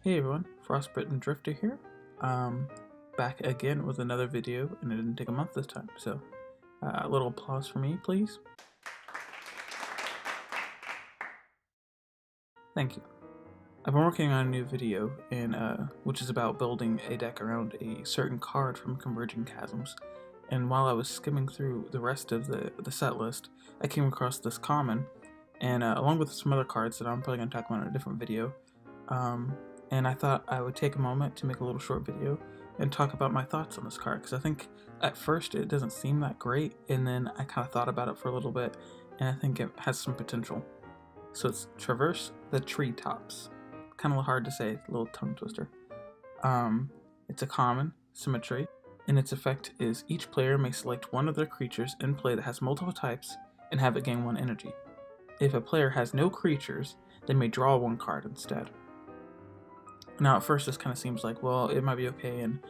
Hey everyone, Frostbitten Drifter here. Back again with another video, and it didn't take a month this time, so a little applause for me, please. Thank you. I've been working on a new video, which is about building a deck around a certain card from Converging Chasms. And while I was skimming through the rest of the set list, I came across this common, and along with some other cards that I'm probably going to talk about in a different video. And I thought I would take a moment to make a little short video and talk about my thoughts on this card, because I think at first it doesn't seem that great, and then I kind of thought about it for a little bit, and I think it has some potential. So it's Traverse the Treetops. Kind of hard to say, a little tongue twister. It's a common, symmetry, and its effect is each player may select one of their creatures in play that has multiple types and have it gain 1 energy. If a player has no creatures, they may draw 1 card instead. Now, at first, this kind of seems like, well, it might be okay in,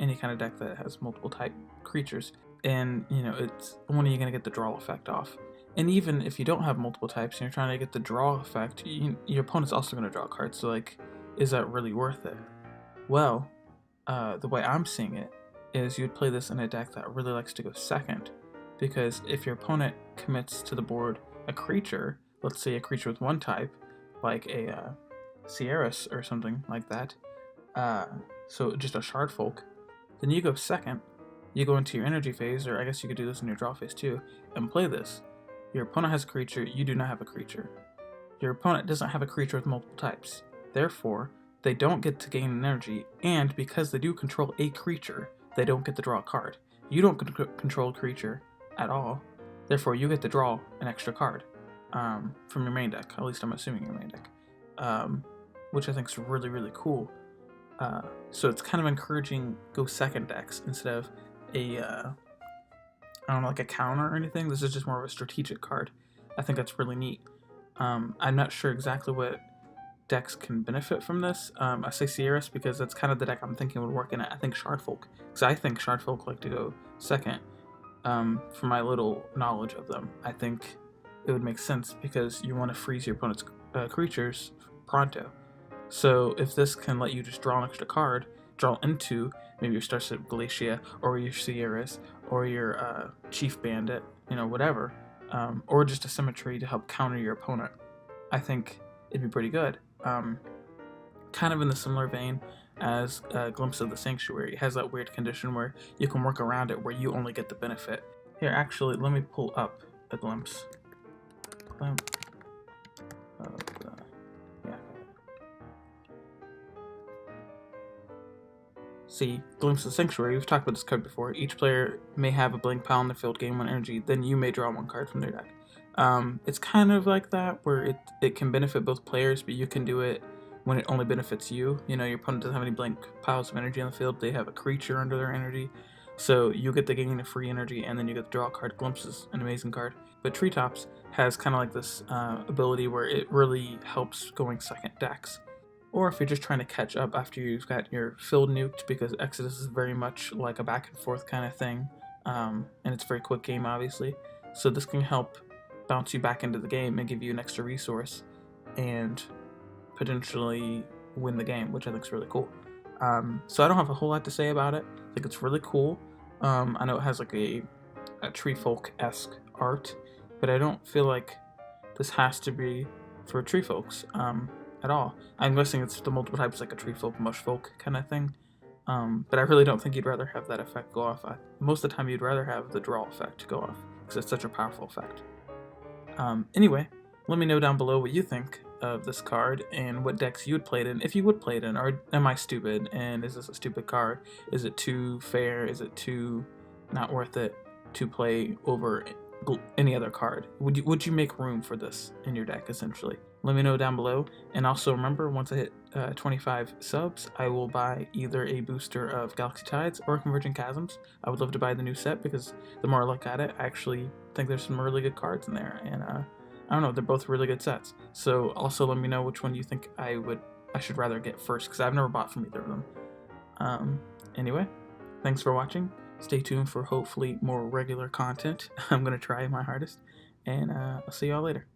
any kind of deck that has multiple type creatures, and it's when are you going to get the draw effect off? And even if you don't have multiple types and you're trying to get the draw effect, your opponent's also going to draw cards. So, like, is that really worth it? Well, the way I'm seeing it is you'd play this in a deck that really likes to go second, because if your opponent commits to the board a creature, let's say a creature with 1 type, like a Sierras or something like that, so just a shard folk, then you go second, you go into your energy phase, or I guess you could do this in your draw phase too, and play this. Your opponent has a creature, you do not have a creature. Your opponent doesn't have a creature with multiple types, therefore they don't get to gain an energy, and because they do control a creature, they don't get to draw a card. You don't control a creature at all, therefore you get to draw an extra card from your main deck, at least I'm assuming your main deck. Which I think is really, really cool. So it's kind of encouraging go second decks instead of I don't know, like a counter or anything. This is just more of a strategic card. I think that's really neat. I'm not sure exactly what decks can benefit from this. I say Sierras because that's kind of the deck I'm thinking would work in it. I think Shardfolk, because I think Shardfolk like to go second. From my little knowledge of them, I think it would make sense because you want to freeze your opponent's creatures pronto. So if this can let you just draw an extra card, draw into maybe your Starship Glacia or your Sierras or your Chief Bandit, whatever, or just a symmetry to help counter your opponent, I think it'd be pretty good. Kind of in the similar vein as Glimpse of the Sanctuary. It has that weird condition where you can work around it where you only get the benefit. Here, actually, let me pull up a glimpse. See, Glimpse of the Sanctuary, we've talked about this card before. Each player may have a blank pile in the field, gain 1 energy, then you may draw 1 card from their deck. It's kind of like that, where it can benefit both players, but you can do it when it only benefits you. Your opponent doesn't have any blank piles of energy on the field, they have a creature under their energy, so you get to gain a free energy, and then you get to draw a card. Glimpse is an amazing card. But Treetops has kind of like this ability where it really helps going second decks. Or if you're just trying to catch up after you've got your field nuked, because Exodus is very much like a back and forth kind of thing, and it's a very quick game, obviously. So this can help bounce you back into the game and give you an extra resource and potentially win the game, which I think is really cool. So I don't have a whole lot to say about it. I think it's really cool. I know it has like a tree folk-esque art, but I don't feel like this has to be for tree folks. At all. I'm guessing it's the multiple types, like a tree folk, mush folk kind of thing. But I really don't think you'd rather have that effect go off. Most of the time you'd rather have the draw effect go off, because it's such a powerful effect. Anyway, let me know down below what you think of this card and what decks you would play it in, if you would play it in, or am I stupid and is this a stupid card? Is it too fair? Is it too not worth it to play over any other card? Would you make room for this in your deck, essentially? Let me know down below, and also remember, once I hit 25 subs, I will buy either a booster of Galaxy Tides or Converging Chasms. I would love to buy the new set, because the more I look at it, I actually think there's some really good cards in there, and I don't know, they're both really good sets. So also let me know which one you think I should rather get first, because I've never bought from either of them. Anyway, thanks for watching. Stay tuned for hopefully more regular content. I'm going to try my hardest, and I'll see y'all later.